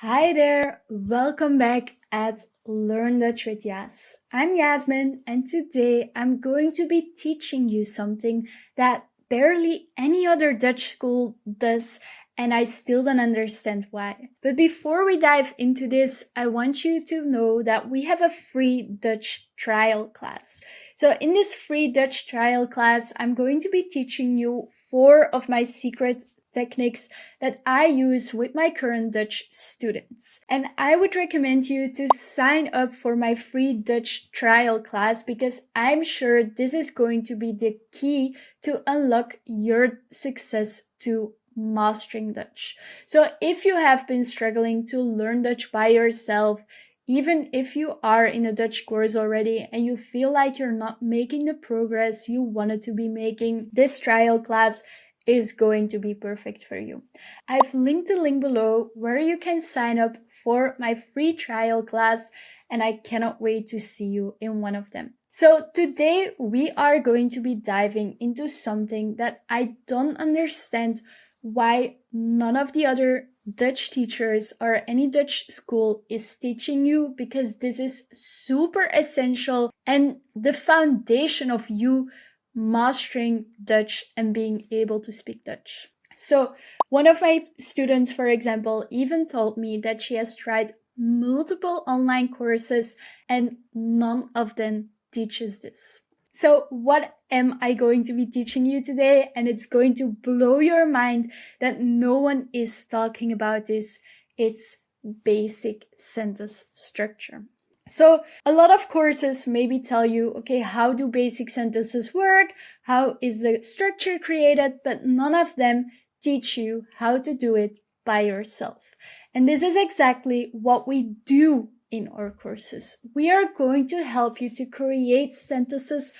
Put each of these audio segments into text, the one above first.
Hi there, welcome back at Learn Dutch with Yas. I'm Yasmine, and today I'm going to be teaching you something that barely any other Dutch school does, and I still don't understand why. But before we dive into this, I want you to know that we have a free Dutch trial class. So in this free Dutch trial class, I'm going to be teaching you 4 of my secret techniques that I use with my current Dutch students. And I would recommend you to sign up for my free Dutch trial class because I'm sure this is going to be the key to unlock your success to mastering Dutch. So if you have been struggling to learn Dutch by yourself, even if you are in a Dutch course already and you feel like you're not making the progress you wanted to be making, this trial class is going to be perfect for you. I've linked the link below where you can sign up for my free trial class, and I cannot wait to see you in one of them. So today we are going to be diving into something that I don't understand why none of the other Dutch teachers or any Dutch school is teaching you, because this is super essential and the foundation of you mastering Dutch and being able to speak Dutch. So one of my students, for example, even told me that she has tried multiple online courses and none of them teaches this. So what am I going to be teaching you today? And it's going to blow your mind that no one is talking about this. It's basic sentence structure. So a lot of courses maybe tell you, okay, how do basic sentences work? How is the structure created? But none of them teach you how to do it by yourself. And this is exactly what we do in our courses. We are going to help you to create sentences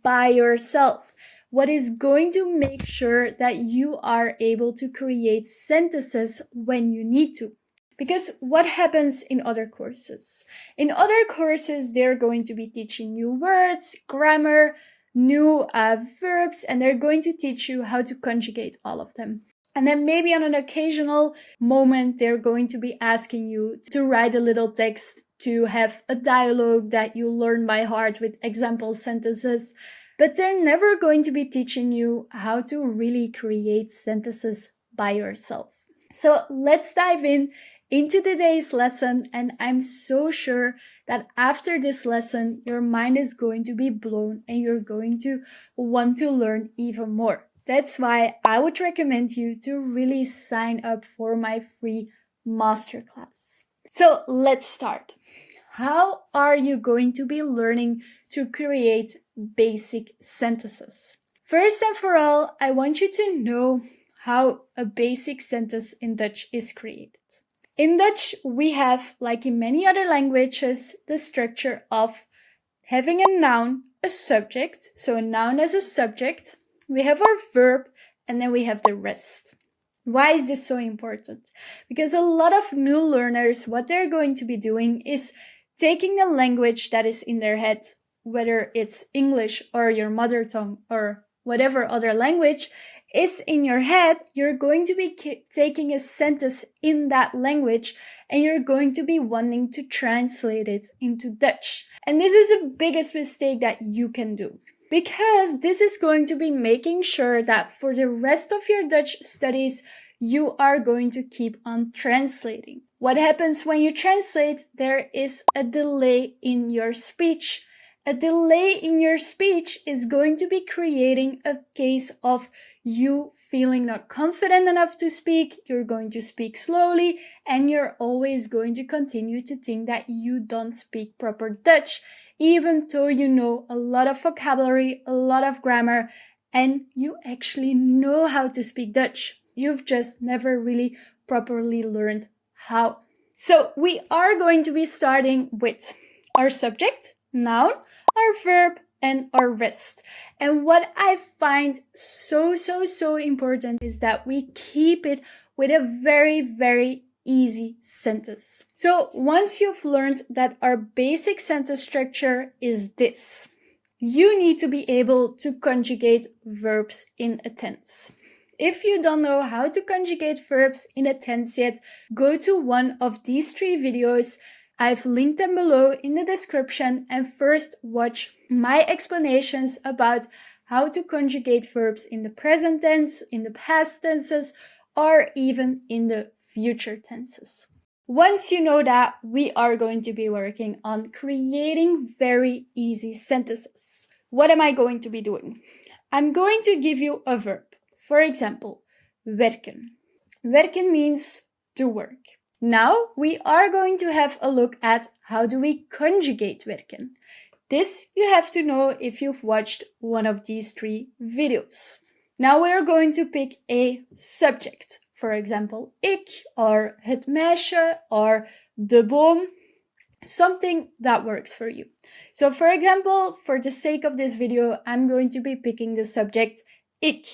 by yourself. What is going to make sure that you are able to create sentences when you need to. Because what happens in other courses? In other courses, they're going to be teaching you words, grammar, new verbs, and they're going to teach you how to conjugate all of them. And then maybe on an occasional moment, they're going to be asking you to write a little text, to have a dialogue that you learn by heart with example sentences. But they're never going to be teaching you how to really create sentences by yourself. So let's dive into today's lesson, and I'm so sure that after this lesson, your mind is going to be blown and you're going to want to learn even more. That's why I would recommend you to really sign up for my free masterclass. So let's start. How are you going to be learning to create basic sentences? First and for all, I want you to know how a basic sentence in Dutch is created. In Dutch, we have, like in many other languages, the structure of having a noun, a subject. So a noun as a subject. We have our verb, and then we have the rest. Why is this so important? Because a lot of new learners, what they're going to be doing is taking the language that is in their head, whether it's English or your mother tongue or whatever other language is in your head, you're going to be taking a sentence in that language and you're going to be wanting to translate it into Dutch. And this is the biggest mistake that you can do, because this is going to be making sure that for the rest of your Dutch studies, you are going to keep on translating. What happens when you translate? There is a delay in your speech. A delay in your speech is going to be creating a case of you feeling not confident enough to speak. You're going to speak slowly, and you're always going to continue to think that you don't speak proper Dutch, even though you know a lot of vocabulary, a lot of grammar, and you actually know how to speak Dutch. You've just never really properly learned how. So we are going to be starting with our subject, noun, our verb, and our rest. And what I find so important is that we keep it with a very easy sentence. So once you've learned that our basic sentence structure is this, you need to be able to conjugate verbs in a tense. If you don't know how to conjugate verbs in a tense yet, go to one of these 3 videos. I've linked them below in the description, and first watch my explanations about how to conjugate verbs in the present tense, in the past tenses, or even in the future tenses. Once you know that, we are going to be working on creating very easy sentences. What am I going to be doing? I'm going to give you a verb. For example, werken. Werken means to work. Now we are going to have a look at how do we conjugate werken. This you have to know if you've watched one of these 3 videos. Now we're going to pick a subject. For example, ik, or het meisje, or de boom. Something that works for you. So for example, for the sake of this video, I'm going to be picking the subject ik.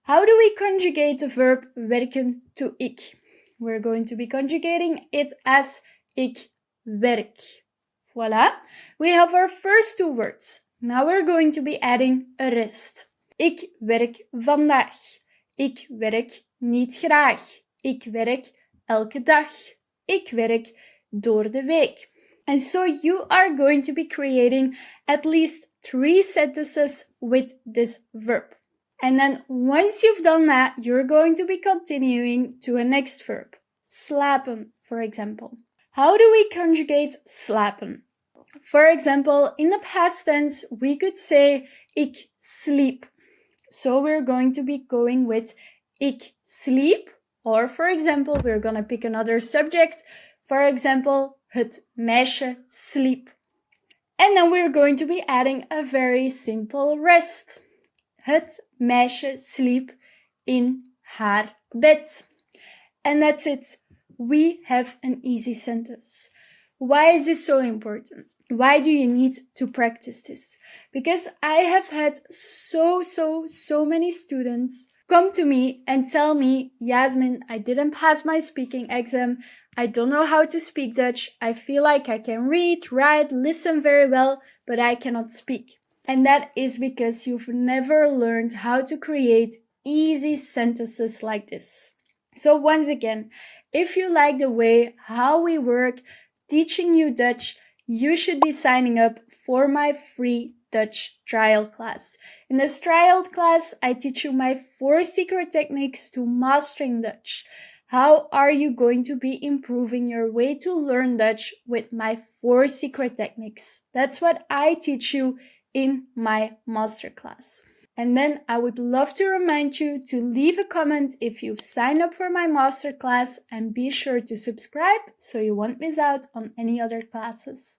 How do we conjugate the verb werken to ik? We're going to be conjugating it as ik werk. Voila. We have our first 2 words. Now we're going to be adding a rest. Ik werk vandaag. Ik werk niet graag. Ik werk elke dag. Ik werk door de week. And so you are going to be creating at least 3 sentences with this verb. And then once you've done that, you're going to be continuing to a next verb. Slapen, for example. How do we conjugate slapen? For example, in the past tense, we could say ik sliep. So we're going to be going with ik sliep. Or for example, we're going to pick another subject. For example, het meisje sliep. And then we're going to be adding a very simple rest. Het meisje sliep in haar bed. And that's it. We have an easy sentence. Why is this so important? Why do you need to practice this? Because I have had so many students come to me and tell me, Yasmine, I didn't pass my speaking exam. I don't know how to speak Dutch. I feel like I can read, write, listen very well, but I cannot speak. And that is because you've never learned how to create easy sentences like this. So once again, if you like the way how we work teaching you Dutch, you should be signing up for my free Dutch trial class. In this trial class, I teach you my 4 secret techniques to mastering Dutch. How are you going to be improving your way to learn Dutch with my 4 secret techniques? That's what I teach you in my masterclass. And then I would love to remind you to leave a comment if you've signed up for my masterclass, and be sure to subscribe so you won't miss out on any other classes.